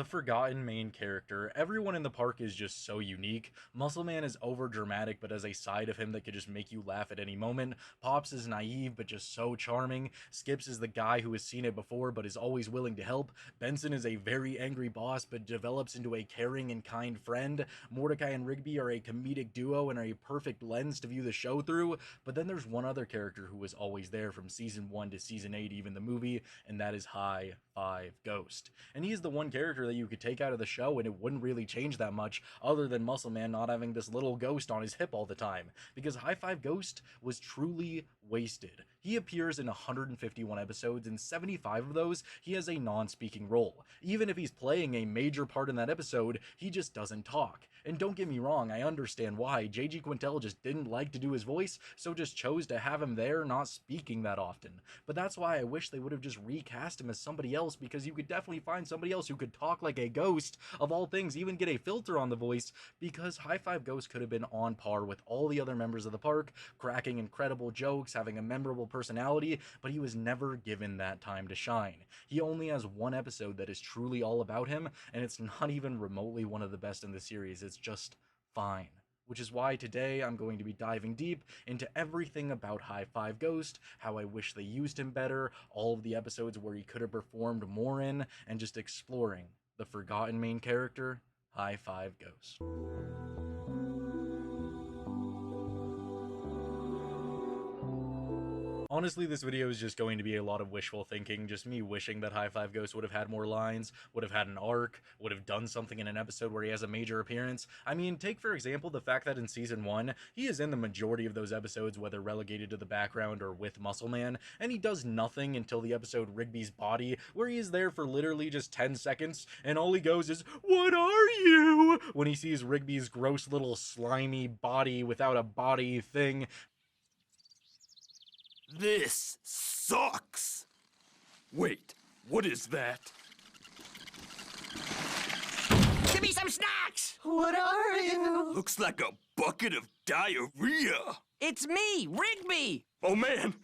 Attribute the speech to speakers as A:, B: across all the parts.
A: the forgotten main character. Everyone in the park is just so unique. Muscle Man is over dramatic, but has a side of him that could just make you laugh at any moment. Pops is naive, but just so charming. Skips is the guy who has seen it before, but is always willing to help. Benson is a very angry boss, but develops into a caring and kind friend. Mordecai and Rigby are a comedic duo and are a perfect lens to view the show through. But then there's one other character who was always there from season 1 to season 8, even the movie, and that is High Five Ghost. And he is the one character that you could take out of the show and it wouldn't really change that much, other than Muscle Man not having this little ghost on his hip all the time, because High Five Ghost was truly wasted. He appears in 151 episodes, and 75 of those he has a non-speaking role. Even if he's playing a major part in that episode, he just doesn't talk. And don't get me wrong, I understand why. J.G. Quintel just didn't like to do his voice, so just chose to have him there not speaking that often. But that's why I wish they would have just recast him as somebody else, because you could definitely find somebody else who could talk like a ghost, of all things, even get a filter on the voice, because High Five Ghost could have been on par with all the other members of the park, cracking incredible jokes, having a memorable personality, but he was never given that time to shine. He only has one episode that is truly all about him, and it's not even remotely one of the best in the series. It's just fine. Which is why today I'm going to be diving deep into everything about High Five Ghost, how I wish they used him better, all of the episodes where he could have performed more in, and just exploring the forgotten main character, High Five Ghost. Honestly, this video is just going to be a lot of wishful thinking, just me wishing that High Five Ghost would have had more lines, would have had an arc, would have done something in an episode where he has a major appearance. I mean, take for example the fact that in season 1, he is in the majority of those episodes, whether relegated to the background or with Muscle Man, and he does nothing until the episode Rigby's Body, where he is there for literally just 10 seconds, and all he goes is, "What are you?" when he sees Rigby's gross little slimy body without a body thing.
B: This sucks! Wait, what is that?
C: Give me some snacks!
D: What are you?
B: Looks like a bucket of diarrhea.
C: It's me, Rigby!
B: Oh man,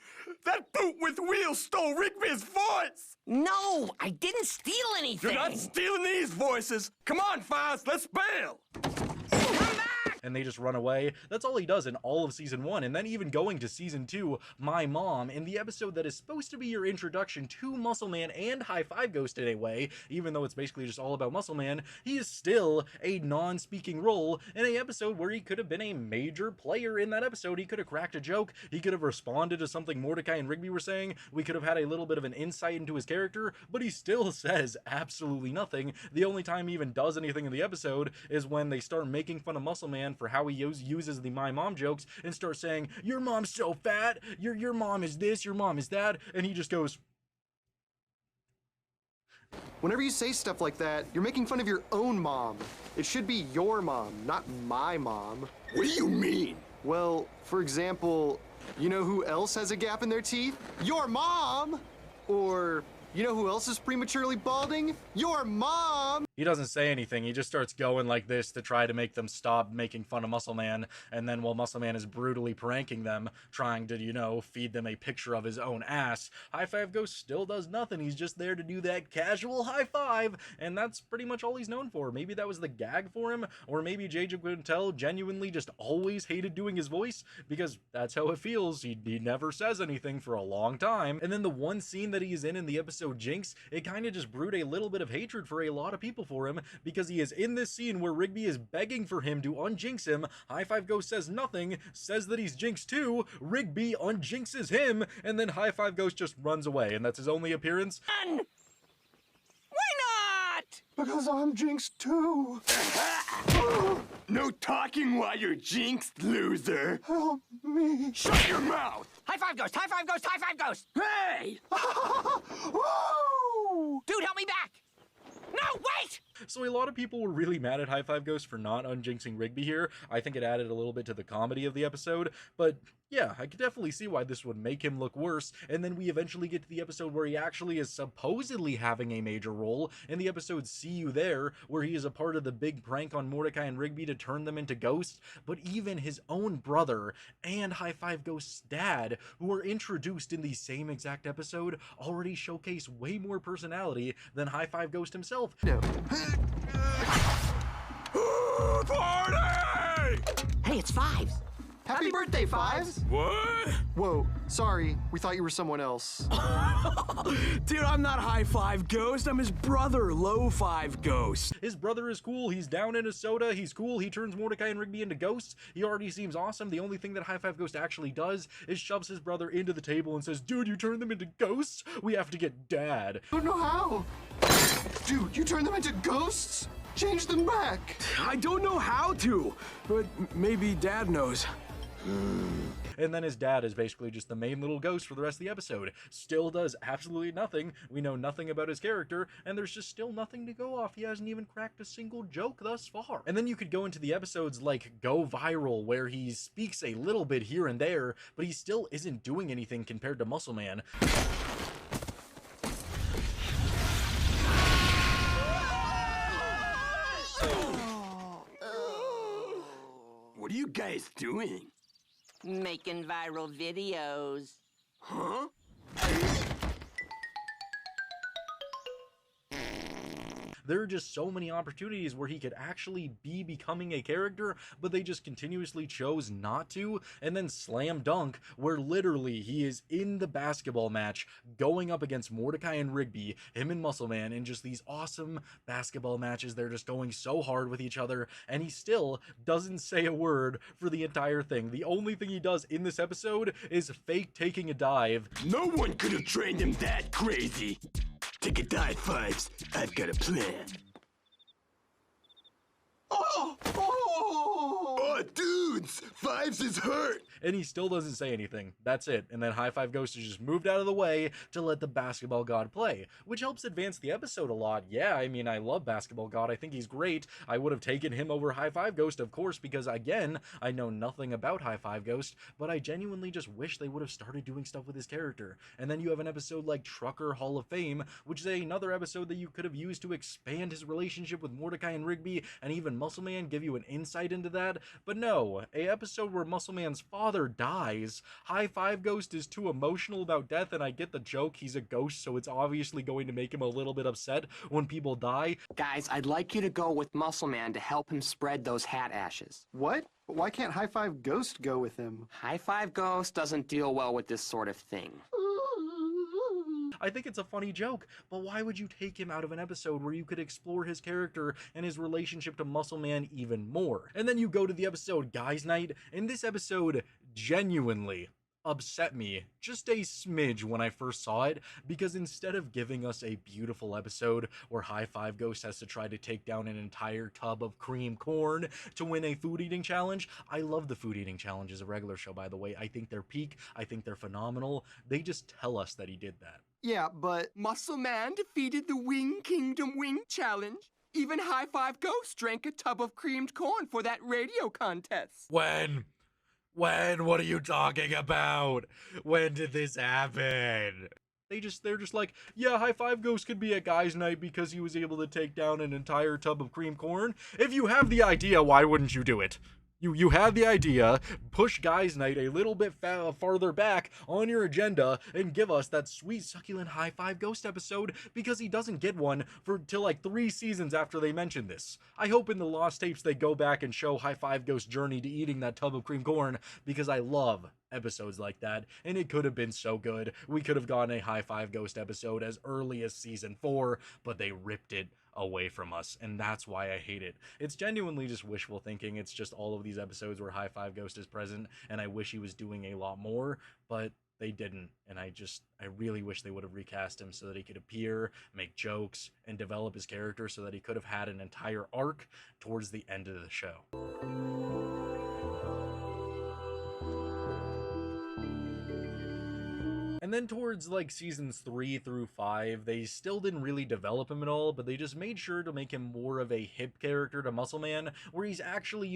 B: that boot with wheels stole Rigby's voice!
C: No, I didn't steal anything!
B: You're not stealing these voices! Come on, Fives, let's bail!
C: Come back!
A: And they just run away. That's all he does in all of season 1, and then even going to season 2, My Mom, in the episode that is supposed to be your introduction to Muscle Man and High Five Ghost in a way, even though it's basically just all about Muscle Man, he is still a non-speaking role in an episode where he could have been a major player in that episode. He could have cracked a joke, he could have responded to something Mordecai and Rigby were saying, we could have had a little bit of an insight into his character, but he still says absolutely nothing. The only time he even does anything in the episode is when they start making fun of Muscle Man for how he uses the My Mom jokes and start saying, "Your mom's so fat, your mom is this, your mom is that," and he just goes.
D: Whenever you say stuff like that, you're making fun of your own mom. It should be your mom, not my mom.
B: What do you mean?
D: Well, for example, you know who else has a gap in their teeth? Your mom! Or, you know who else is prematurely balding? Your mom!
A: He doesn't say anything, he just starts going like this to try to make them stop making fun of Muscle Man, and then while Muscle Man is brutally pranking them, trying to, you know, feed them a picture of his own ass, High Five Ghost still does nothing. He's just there to do that casual high five, and that's pretty much all he's known for. Maybe that was the gag for him, or maybe J.J. Quintel genuinely just always hated doing his voice, because that's how it feels. He never says anything for a long time. And then the one scene that he's in the episode Jinx, it kind of just brewed a little bit of hatred for a lot of people for him, because he is in this scene where Rigby is begging for him to unjinx him. High Five Ghost says nothing, says that he's jinxed too, Rigby unjinxes him, and then High Five Ghost just runs away, and that's his only appearance.
C: Why not?
D: Because I'm jinxed too.
B: No talking while you're jinxed, loser.
D: Help me.
B: Shut your mouth!
C: High Five Ghost! High Five Ghost! High Five Ghost!
B: Hey!
D: Woo!
C: Dude, help me back! No, wait!
A: So a lot of people were really mad at High Five Ghost for not unjinxing Rigby here. I think it added a little bit to the comedy of the episode, but yeah, I could definitely see why this would make him look worse. And then we eventually get to the episode where he actually is supposedly having a major role, in the episode See You There, where he is a part of the big prank on Mordecai and Rigby to turn them into ghosts. But even his own brother and High Five Ghost's dad, who were introduced in the same exact episode, already showcase way more personality than High Five Ghost himself.
D: No.
B: Party!
C: Hey, it's Fives.
D: Happy birthday, Fives!
B: What?
D: Whoa, sorry. We thought you were someone else.
B: Dude, I'm not High Five Ghost. I'm his brother, Low Five Ghost.
A: His brother is cool. He's down in a soda. He's cool. He turns Mordecai and Rigby into ghosts. He already seems awesome. The only thing that High Five Ghost actually does is shoves his brother into the table and says, "Dude, you turned them into ghosts? We have to get Dad."
D: I don't know how. Dude, you turned them into ghosts? Change them back.
B: I don't know how to, but maybe Dad knows.
A: And then his dad is basically just the main little ghost for the rest of the episode. Still does absolutely nothing. We know nothing about his character, and there's just still nothing to go off. He hasn't even cracked a single joke thus far. And then you could go into the episodes like Go Viral, where he speaks a little bit here and there, but he still isn't doing anything compared to Muscle Man.
B: What are you guys doing?
C: Making viral videos.
B: Huh?
A: There are just so many opportunities where he could actually be becoming a character, but they just continuously chose not to. And then Slam Dunk, where literally he is in the basketball match going up against Mordecai and Rigby, him and Muscle Man, in just these awesome basketball matches. They're just going so hard with each other, and he still doesn't say a word for the entire thing. The only thing he does in this episode is fake taking a dive.
B: No one could have trained him that crazy. Take a dive, Fives. I've got a plan.
D: Oh!
B: Oh, dudes! Fives is hurt!
A: And he still doesn't say anything. That's it. And then High Five Ghost is just moved out of the way to let the basketball god play, which helps advance the episode a lot. Yeah, I mean, I love basketball god. I think he's great. I would have taken him over High Five Ghost, of course, because again, I know nothing about High Five Ghost, but I genuinely just wish they would have started doing stuff with his character. And then you have an episode like Trucker Hall of Fame, which is another episode that you could have used to expand his relationship with Mordecai and Rigby, and even Muscle Man, give you an insight into that. But no, a episode where Muscle Man's father dies. High Five Ghost is too emotional about death, and I get the joke, he's a ghost, so it's obviously going to make him a little bit upset when people die.
E: Guys, I'd like you to go with Muscle Man to help him spread those hat ashes.
D: What? Why can't High Five Ghost go with him?
E: High Five Ghost doesn't deal well with this sort of thing.
A: I think it's a funny joke, but why would you take him out of an episode where you could explore his character and his relationship to Muscle Man even more? And then you go to the episode Guys Night, and this episode genuinely upset me just a smidge when I first saw it, because instead of giving us a beautiful episode where High Five Ghost has to try to take down an entire tub of cream corn to win a food eating challenge — I love the food eating challenge as a regular show, by the way. I think they're peak. I think they're phenomenal. They just tell us that he did that.
D: Yeah, but
E: Muscle Man defeated the Wing Kingdom Wing Challenge. Even High Five Ghost drank a tub of creamed corn for that radio contest.
A: When? What are you talking about? When did this happen? They're just like, yeah, High Five Ghost could be at Guys Night because he was able to take down an entire tub of cream corn. If you have the idea, why wouldn't you do it? You had the idea, push Guys Night a little bit farther back on your agenda and give us that sweet, succulent High Five Ghost episode, because he doesn't get one till like 3 seasons after they mention this. I hope in the Lost Tapes they go back and show High Five Ghost's journey to eating that tub of cream corn, because I love episodes like that, and it could have been so good. We could have gotten a High Five Ghost episode as early as season 4, but they ripped it away from us, and that's why I hate it. It's genuinely just wishful thinking. It's just all of these episodes where High Five Ghost is present, and I wish he was doing a lot more, but they didn't, and I really wish they would have recast him so that he could appear, make jokes, and develop his character so that he could have had an entire arc towards the end of the show. And then towards like seasons 3 through 5, they still didn't really develop him at all, but they just made sure to make him more of a hip character to Muscle Man, where he's actually,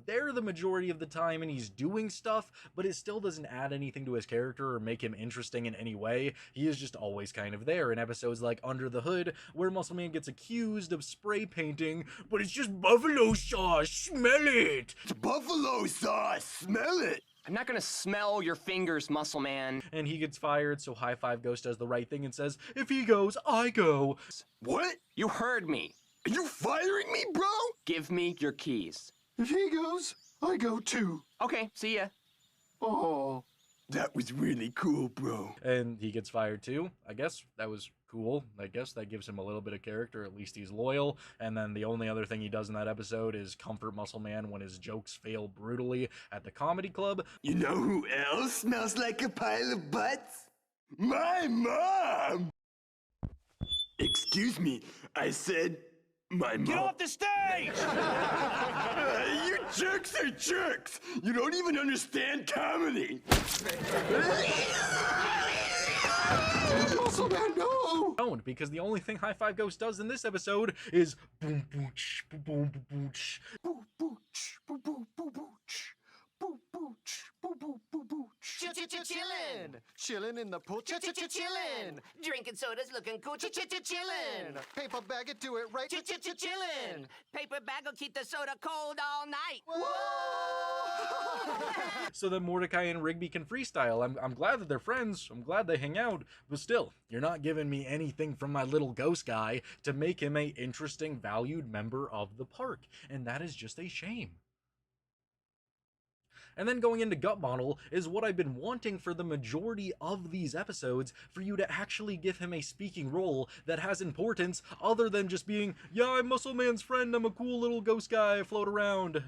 A: there the majority of the time and he's doing stuff, but it still doesn't add anything to his character or make him interesting in any way. He is just always kind of there in episodes like Under the Hood, where Muscle Man gets accused of spray painting, but it's just buffalo sauce, smell it!
B: It's buffalo sauce! Smell it!
E: I'm not gonna smell your fingers, Muscle Man.
A: And he gets fired, so High Five Ghost does the right thing and says, if he goes, I go.
B: What?
E: You heard me.
B: Are you firing me, bro?
E: Give me your keys.
D: If he goes, I go too.
E: Okay, see ya.
D: Oh.
B: That was really cool, bro.
A: And he gets fired too. I guess that was cool. I guess that gives him a little bit of character. At least he's loyal. And then the only other thing he does in that episode is comfort Muscle Man when his jokes fail brutally at the comedy club.
B: You know who else smells like a pile of butts? My mom! Excuse me, I said my mom.
F: Get off the stage!
B: You jerks are jerks! You don't even understand comedy!
D: Muscle Man, no!
A: Don't, because the only thing High Five Ghost does in this episode is boom booch, boom boom booch.
D: Boo booch, boo boo boo booch. Boo booch, boo boo boo booch.
C: Chillin'.
D: Chillin' in the pool, chillin'.
C: Drinking sodas looking cool. Chillin'.
D: Paper bag it, do it right.
C: Chillin'. Paper bag will keep the soda cold all night.
A: So that Mordecai and Rigby can freestyle. I'm glad that they're friends. I'm glad they hang out. But still, you're not giving me anything from my little ghost guy to make him a interesting, valued member of the park. And that is just a shame. And then going into Gut Bottle is what I've been wanting for the majority of these episodes, for you to actually give him a speaking role that has importance other than just being, yeah, I'm Muscle Man's friend, I'm a cool little ghost guy, I float around.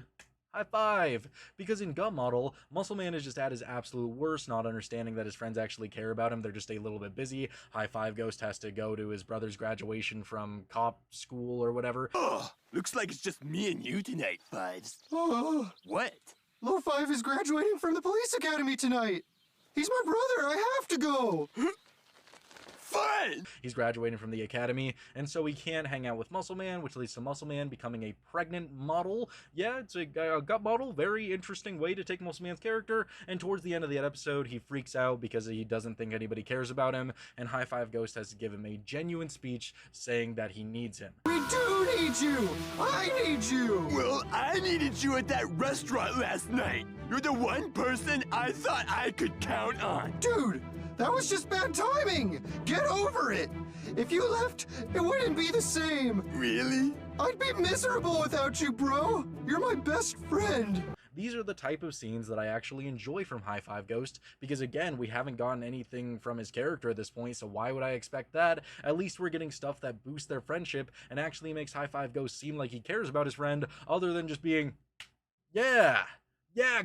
A: High five! Because in Gut Model, Muscle Man is just at his absolute worst, not understanding that his friends actually care about him. They're just a little bit busy. High Five Ghost has to go to his brother's graduation from cop school or whatever.
B: Oh, looks like it's just me and you tonight, Fives.
D: Oh,
B: What?
D: Low Five is graduating from the police academy tonight. He's my brother. I have to go.
B: Fun!
A: He's graduating from the academy, and so he can't hang out with Muscle Man, which leads to Muscle Man becoming a pregnant model. Yeah, it's a gut model. Very interesting way to take Muscle Man's character. And towards the end of the episode, he freaks out because he doesn't think anybody cares about him, and High Five Ghost has to give him a genuine speech saying that he needs him.
D: We do need you. I need you.
B: Well, I needed you at that restaurant last night. You're the one person I thought I could count on.
D: Dude, that was just bad timing. Get over it. If you left, it wouldn't be the same.
B: Really?
D: I'd be miserable without you, bro. You're my best friend.
A: These are the type of scenes that I actually enjoy from High Five Ghost, because again, we haven't gotten anything from his character at this point, so why would I expect that? At least we're getting stuff that boosts their friendship and actually makes High Five Ghost seem like he cares about his friend, other than just being, yeah,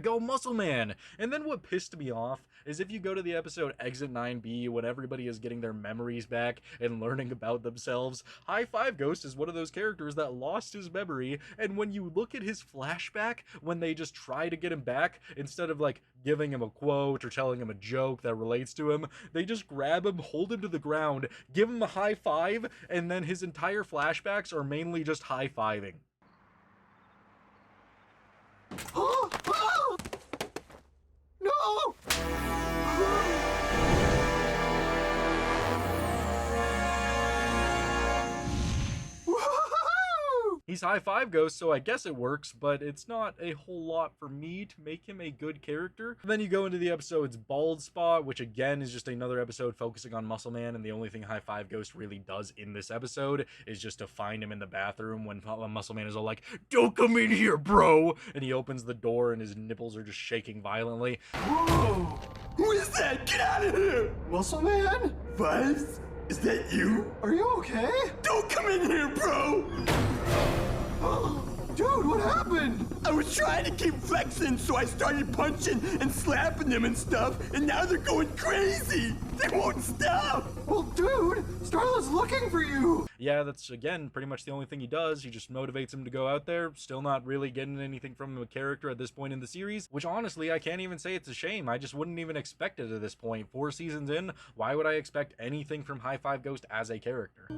A: go Muscle Man. And then what pissed me off is if you go to the episode Exit 9B, when everybody is getting their memories back and learning about themselves, High Five Ghost is one of those characters that lost his memory, and when you look at his flashback, when they just try to get him back, instead of like giving him a quote or telling him a joke that relates to him, they just grab him, hold him to the ground, give him a high five, and then his entire flashbacks are mainly just high-fiving.
D: Oh, oh! No!
A: He's High Five Ghost, so I guess it works, but it's not a whole lot for me to make him a good character. And then you go into the episode's Bald Spot, which again is just another episode focusing on Muscle Man, and the only thing High Five Ghost really does in this episode is just to find him in the bathroom when Muscle Man is all like, "Don't come in here, bro!" And he opens the door and his nipples are just shaking violently.
B: Whoa! Who is that? Get out of here!
D: Muscle Man?
B: Fives? Is that you?
D: Are you okay?
B: Don't come in here, bro!
D: Dude, what happened?
B: I was trying to keep flexing, so I started punching and slapping them and stuff, and now they're going crazy! They won't stop!
D: Well, dude, Starla's looking for you.
A: Yeah, that's, again, pretty much the only thing he does. He just motivates him to go out there. Still not really getting anything from a character at this point in the series, which honestly, I can't even say it's a shame. I just wouldn't even expect it at this point. 4 seasons in, why would I expect anything from High Five Ghost as a character?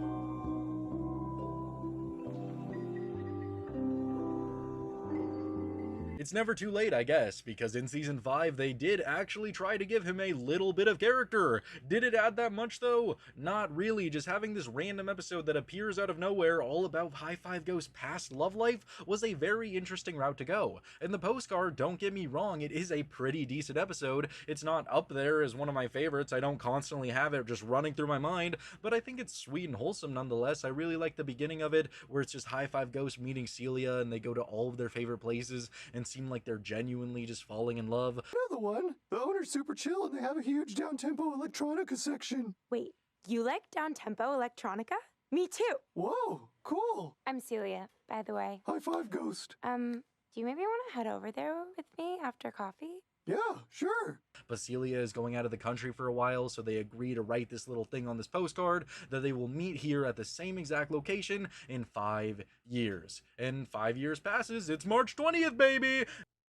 A: It's never too late, I guess, because in season 5 they did actually try to give him a little bit of character. Did it add that much though? Not really. Just having this random episode that appears out of nowhere all about High Five Ghost's past love life was a very interesting route to go. And the postcard, don't get me wrong, it is a pretty decent episode. It's not up there as one of my favorites. I don't constantly have it just running through my mind, but I think it's sweet and wholesome nonetheless. I really like the beginning of it, where it's just High Five Ghost meeting Celia and they go to all of their favorite places and seem like they're genuinely just falling in love.
D: Another one. The owner's super chill and they have a huge down-tempo electronica section.
F: Wait, you like down-tempo electronica? Me too.
D: Whoa, cool.
F: I'm Celia, by the way.
D: High five, Ghost.
F: Do you maybe want to head over there with me after coffee?
D: Yeah, sure.
A: But Celia is going out of the country for a while, so they agree to write this little thing on this postcard that they will meet here at the same exact location in 5 years. And 5 years passes, it's March 20th, baby!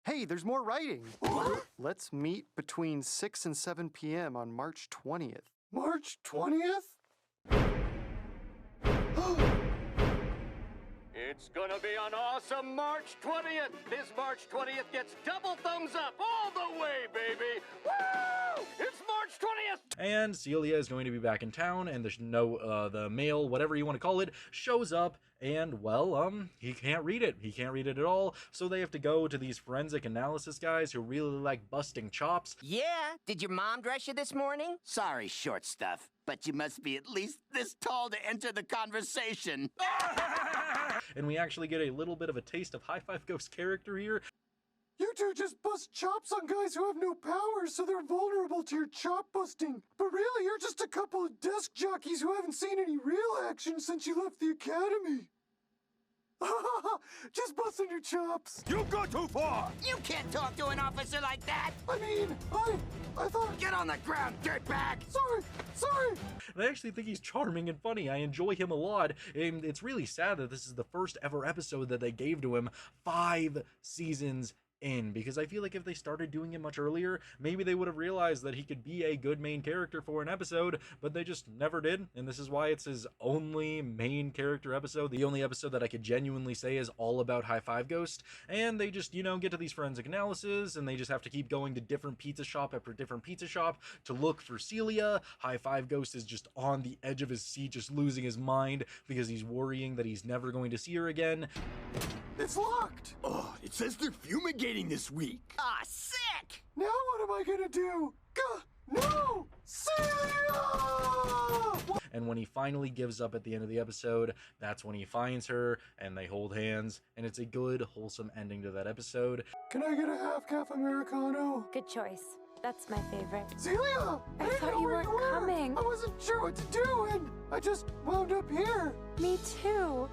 D: Hey, there's more writing. Let's meet between 6 and 7 p.m. on March 20th. March 20th?
G: It's gonna be an awesome March 20th. This March 20th gets double thumbs up all the way, baby. Woo! It's March 20th.
A: And Celia is going to be back in town, and the mail, whatever you want to call it, shows up, and, well, he can't read it. He can't read it at all, so they have to go to these forensic analysis guys who really like busting chops.
C: Yeah? Did your mom dress you this morning? Sorry, short stuff, but you must be at least this tall to enter the conversation.
A: And we actually get a little bit of a taste of High Five Ghost's character here.
D: You two just bust chops on guys who have no power, so they're vulnerable to your chop busting. But really, you're just a couple of desk jockeys who haven't seen any real action since you left the academy. Just busting your chops.
B: You go too far!
C: You can't talk to an officer like that!
D: I mean, I thought...
C: Get on the ground, dirtbag!
D: Sorry.
A: And I actually think he's charming and funny. I enjoy him a lot. And it's really sad that this is the first ever episode that they gave to him 5 seasons in, because I feel like if they started doing it much earlier, maybe they would have realized that he could be a good main character for an episode, but they just never did, and this is why it's his only main character episode, the only episode that I could genuinely say is all about High Five Ghost. And they just, get to these forensic analysis, and they just have to keep going to different pizza shop after different pizza shop to look for Celia. High Five Ghost is just on the edge of his seat, just losing his mind because he's worrying that he's never going to see her again.
D: It's locked.
B: Oh, it says they're fumigating this week.
C: Ah, sick!
D: Now what am I gonna do? No! Celia!
A: And when he finally gives up at the end of the episode, that's when he finds her, and they hold hands, and it's a good, wholesome ending to that episode.
D: Can I get a half-calf Americano?
F: Good choice. That's my favorite.
D: Celia!
F: I
D: didn't
F: thought
D: know
F: you
D: where
F: weren't
D: were.
F: coming.
D: I wasn't sure what to do, and I just wound up here.
F: Me too.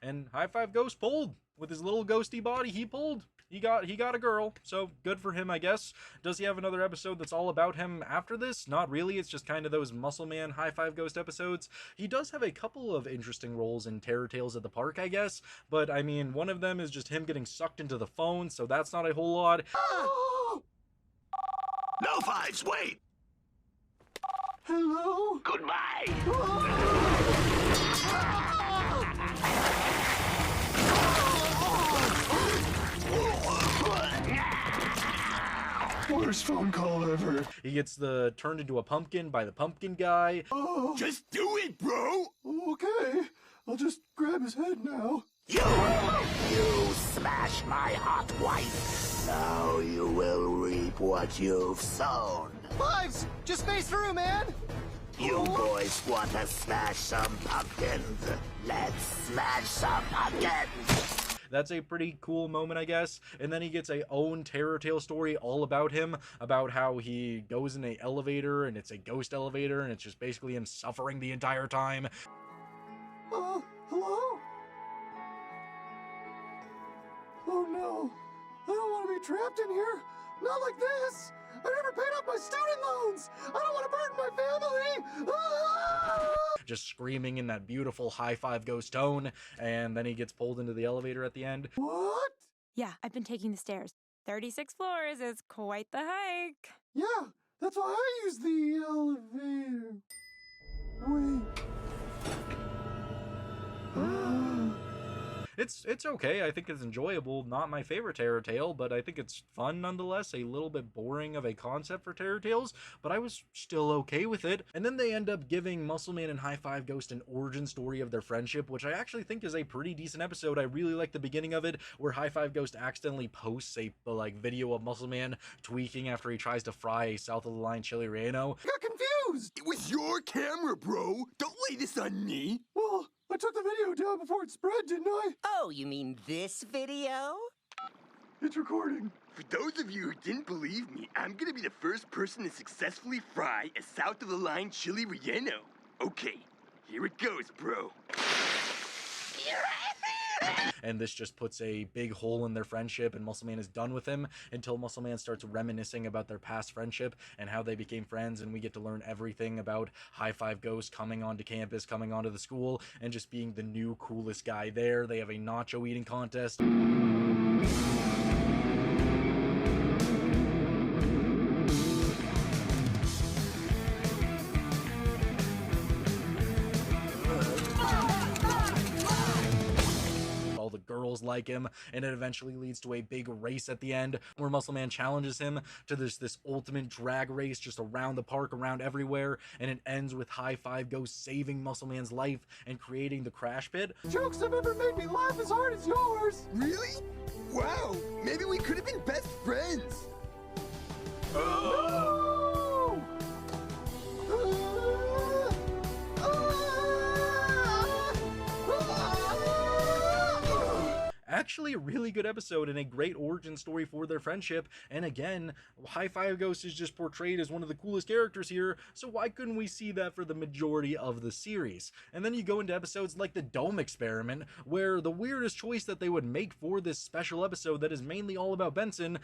A: And High Five Ghost pulled. With his little ghosty body, he pulled. He got a girl, so good for him, I guess. Does he have another episode that's all about him after this? Not really. It's just kind of those Muscle Man High Five Ghost episodes. He does have a couple of interesting roles in Terror Tales at the Park, I guess, but I mean, one of them is just him getting sucked into the phone, so that's not a whole lot.
B: No fives, wait!
D: Hello?
B: Goodbye!
D: Worst phone call ever.
A: He gets turned into a pumpkin by the pumpkin guy.
D: Oh,
B: Just do it, bro!
D: okay. I'll just grab his head now.
C: You smash my hot wife. Now you will reap what you've sown.
D: Fives! Just space through, man!
C: You boys want to smash some pumpkins? Let's smash some pumpkins!
A: That's a pretty cool moment, I guess. And then he gets a own Terror Tale story all about him, about how he goes in an elevator, and it's a ghost elevator, and it's just basically him suffering the entire time.
D: Hello? Oh no. I don't want to be trapped in here. Not like this. I never paid off my student loans. I don't want to burden my family. Ah!
A: Just screaming in that beautiful High Five Ghost tone, and then he gets pulled into the elevator at the end.
D: What?
F: Yeah, I've been taking the stairs. 36 floors is quite the hike.
D: Yeah, that's why I use the elevator. Wait.
A: It's okay. I think it's enjoyable. Not my favorite Terror Tale, but I think it's fun nonetheless. A little bit boring of a concept for Terror Tales, but I was still okay with it. And then they end up giving Muscleman and High Five Ghost an origin story of their friendship, which I actually think is a pretty decent episode. I really like the beginning of it, where High Five Ghost accidentally posts a like video of Muscleman tweaking after he tries to fry a south of the line chili relleno.
D: I got confused!
B: It was your camera, bro. Don't lay this on me.
D: Well, I took the video down before it spread, didn't I?
H: Oh, you mean this video?
D: It's recording.
B: For those of you who didn't believe me, I'm gonna be the first person to successfully fry a south-of-the-line chili relleno. Okay, here it goes, bro.
A: And this just puts a big hole in their friendship, and Muscleman is done with him until Muscleman starts reminiscing about their past friendship and how they became friends, and we get to learn everything about High Five Ghost coming onto campus, coming onto the school, and just being the new coolest guy there. They have a nacho eating contest. All the girls like him, and it eventually leads to a big race at the end where Muscleman challenges him to this ultimate drag race just around the park, around everywhere, and it ends with High Five Ghost saving Muscleman's life and creating the crash pit.
D: Jokes have ever made me laugh as hard as yours!
B: Really? Wow, maybe we could have been best friends.
D: No!
A: Actually, a really good episode and a great origin story for their friendship. And again, High Five Ghost is just portrayed as one of the coolest characters here, so why couldn't we see that for the majority of the series? And then you go into episodes like the Dome Experiment, where the weirdest choice that they would make for this special episode that is mainly all about Benson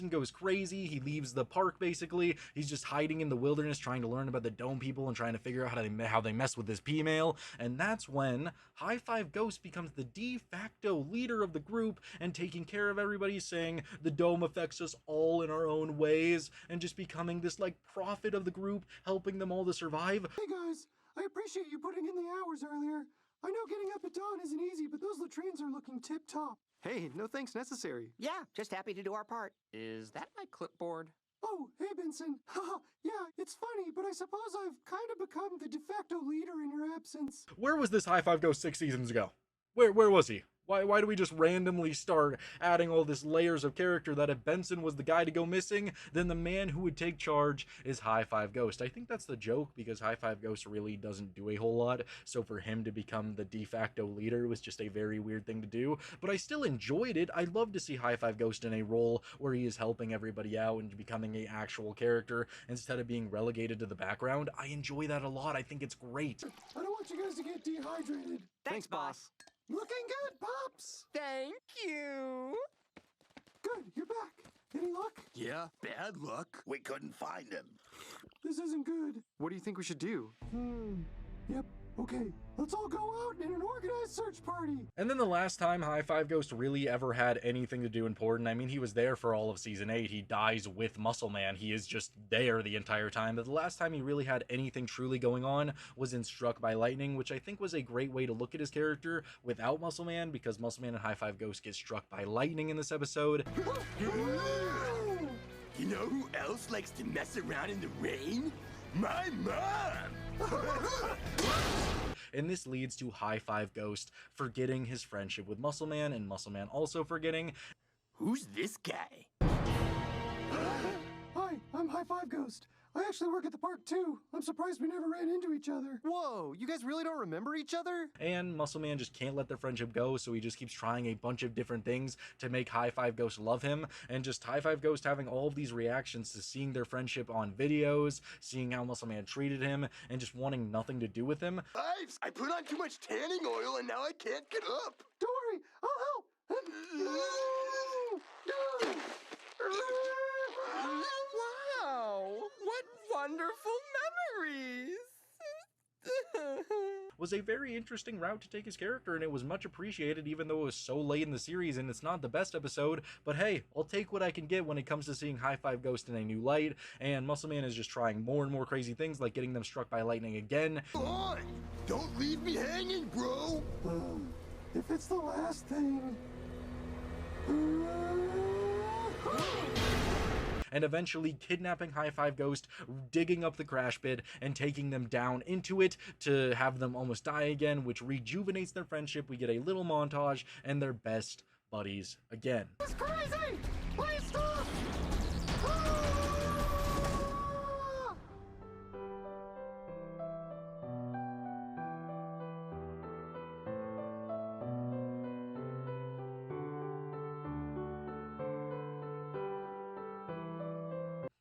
A: goes crazy. He leaves the park, basically. He's just hiding in the wilderness trying to learn about the Dome people and trying to figure out how they mess with this P-mail. And that's when High Five Ghost becomes the de facto leader of the group and taking care of everybody, saying the Dome affects us all in our own ways, and just becoming this like prophet of the group, helping them all to survive.
D: Hey guys, I appreciate you putting in the hours earlier. I know getting up at dawn isn't easy, but those latrines are looking tip-top.
E: Hey, no thanks necessary.
H: Yeah, just happy to do our part.
E: Is that my clipboard?
D: Oh, hey Benson. Haha, yeah, it's funny, but I suppose I've kind of become the de facto leader in your absence.
A: Where was this High Five Ghost 6 seasons ago? Where was he? Why do we just randomly start adding all this layers of character that if Benson was the guy to go missing, then the man who would take charge is High Five Ghost? I think that's the joke, because High Five Ghost really doesn't do a whole lot, so for him to become the de facto leader was just a very weird thing to do, but I still enjoyed it. I'd love to see High Five Ghost in a role where he is helping everybody out and becoming an actual character instead of being relegated to the background. I enjoy that a lot. I think it's great.
D: I don't want you guys to get dehydrated.
H: Thanks, boss.
D: Looking good, Pops!
E: Thank you.
D: Good, you're back. Any luck?
B: Yeah, bad luck.
C: We couldn't find him.
D: This isn't good.
E: What do you think we should do?
D: Yep, okay. Let's all go out in an organized search party.
A: And then the last time High Five Ghost really ever had anything to do important, I mean, he was there for all of season 8. He dies with Muscleman. He is just there the entire time. But the last time he really had anything truly going on was in Struck by Lightning, which I think was a great way to look at his character without Muscleman, because Muscleman and High Five Ghost get struck by lightning in this episode.
B: You know who else likes to mess around in the rain? My mom!
A: And this leads to High Five Ghost forgetting his friendship with Muscleman, and Muscleman also forgetting.
B: Who's this guy?
D: Hi, I'm High Five Ghost. I actually work at the park too. I'm surprised we never ran into each other.
E: Whoa, you guys really don't remember each other?
A: And Muscleman just can't let their friendship go, so he just keeps trying a bunch of different things to make High Five Ghost love him, and just High Five Ghost having all of these reactions to seeing their friendship on videos, seeing how Muscleman treated him, and just wanting nothing to do with him.
B: Ives, I put on too much tanning oil and now I can't get up.
D: Don't worry, I'll help.
E: Wow, what wonderful memories.
A: Was a very interesting route to take his character, and it was much appreciated, even though it was so late in the series and it's not the best episode. But hey, I'll take what I can get when it comes to seeing High Five Ghost in a new light, and Muscleman is just trying more and more crazy things, like getting them struck by lightning again.
B: Come on! Don't leave me hanging, bro!
D: if it's the last thing.
A: And eventually kidnapping High Five Ghost, digging up the crash pit, and taking them down into it to have them almost die again, which rejuvenates their friendship. We get a little montage, and they're best buddies again.
D: It's crazy! Please stop!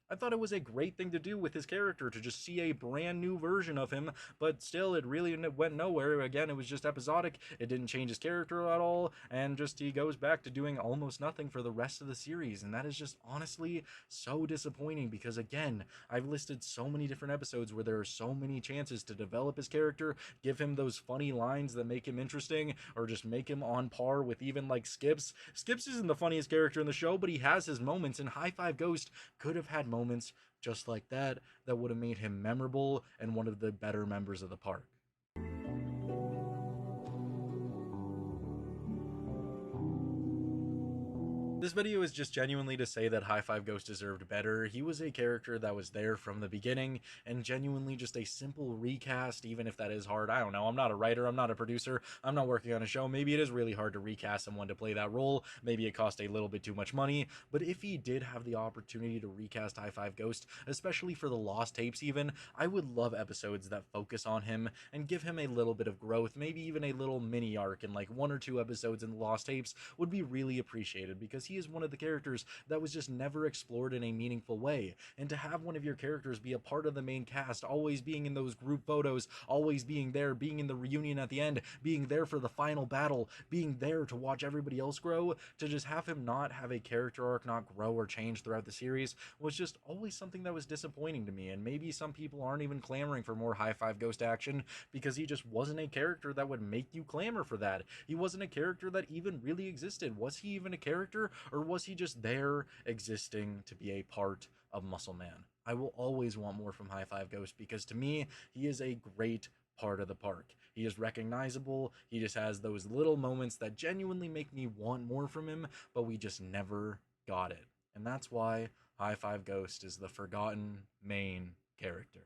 A: I thought it was a great thing to do with his character to just see a brand new version of him, but still, it really went nowhere. Again, it was just episodic. It didn't change his character at all, and just he goes back to doing almost nothing for the rest of the series, and that is just honestly so disappointing because, again, I've listed so many different episodes where there are so many chances to develop his character, give him those funny lines that make him interesting, or just make him on par with even like Skips. Skips isn't the funniest character in the show, but he has his moments, and High Five Ghost could have had moments just like that would have made him memorable and one of the better members of the park. This video is just genuinely to say that High Five Ghost deserved better. He was a character that was there from the beginning, and genuinely just a simple recast, even if that is hard. I don't know. I'm not a writer. I'm not a producer. I'm not working on a show. Maybe it is really hard to recast someone to play that role. Maybe it cost a little bit too much money. But if he did have the opportunity to recast High Five Ghost, especially for the lost tapes even, I would love episodes that focus on him and give him a little bit of growth. Maybe even a little mini arc in like 1 or 2 episodes in the lost tapes would be really appreciated, because he is one of the characters that was just never explored in a meaningful way. And to have one of your characters be a part of the main cast, always being in those group photos, always being there, being in the reunion at the end, being there for the final battle, being there to watch everybody else grow, to just have him not have a character arc not grow or change throughout the series was just always something that was disappointing to me. And maybe some people aren't even clamoring for more High Five Ghost action because he just wasn't a character that would make you clamor for that. He wasn't a character that even really existed. Was he even a character, or was he just there existing to be a part of Muscle Man? I will always want more from High Five Ghost because to me, he is a great part of the park. He is recognizable. He just has those little moments that genuinely make me want more from him, but we just never got it. And that's why High Five Ghost is the forgotten main character.